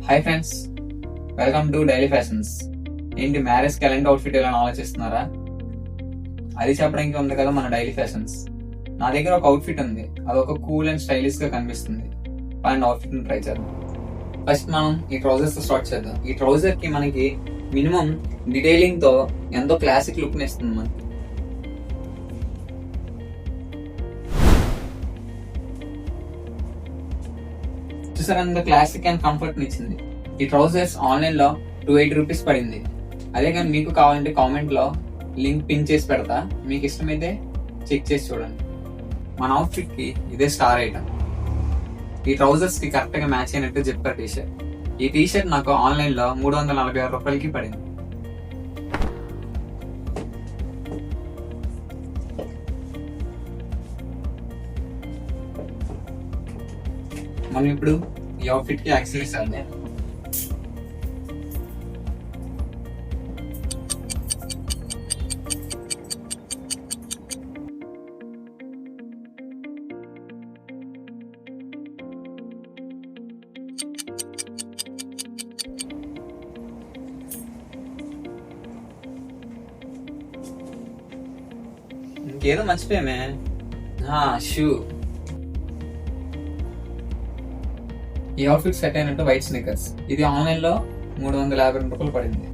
Hi friends, welcome to daily fashions. ఏంటి marriage calendar outfit ఎలా ఆలోచిస్తున్నారా? అది చెప్పడానికి ఉంది కదా మన డైలీ ఫ్యాషన్స్. నా దగ్గర ఒక అవుట్ఫిట్ ఉంది, అది ఒక కూల్ అండ్ స్టైలిష్ గా కనిపిస్తుంది. అండ్ అవుట్ఫిట్ ట్రై చేద్దాం. ఫస్ట్ మనం ఈ ట్రౌజర్స్ తో స్టార్ట్ చేద్దాం. ఈ ట్రౌజర్ కి మనకి మినిమం డీటెయిలింగ్ తో ఎంతో క్లాసిక్ లుక్ ని ఇస్తుంది మనకి. చూసారా, క్లాసిక్ అండ్ కంఫర్ట్ ఇచ్చింది. ఈ ట్రౌజర్స్ ఆన్లైన్ లో 280 రూపీస్ పడింది. అదే కానీ మీకు కావాలంటే కామెంట్ లో లింక్ పిన్ చేసి పెడతా, మీకు ఇష్టమైతే చెక్ చేసి చూడండి. మన అవుట్ఫిట్ కి ఇదే స్టార్ ఐటమ్. ఈ ట్రౌజర్స్ కి కరెక్ట్ గా మ్యాచ్ అయినట్టు జిప్పర్ టీషర్ట్. ఈ టీషర్ట్ నాకు ఆన్లైన్ లో 346 రూపాయలకి పడింది. మనం ఇప్పుడు ఈ అవుట్ఫిట్ కి యాక్సెసరీస్ అన్నీ ఇంకేదో మర్చిపోయామే, షూ. ఈ అవుట్ఫిట్ సెట్ అయినట్టు వైట్ స్నికర్స్. ఇది ఆన్లైన్ లో 352 రూపాయలు పడింది.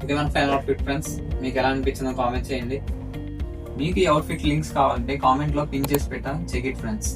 ఇది మన ఫైనల్ అవుట్ఫిట్ ఫ్రెండ్స్. మీకు ఎలా అనిపించిందో కామెంట్ చేయండి. మీకు ఈ అవుట్ఫిట్ లింక్స్ కావాలంటే కామెంట్ లో పిన్ చేసి పెట్టా, చెక్ ఇట్ ఫ్రెండ్స్.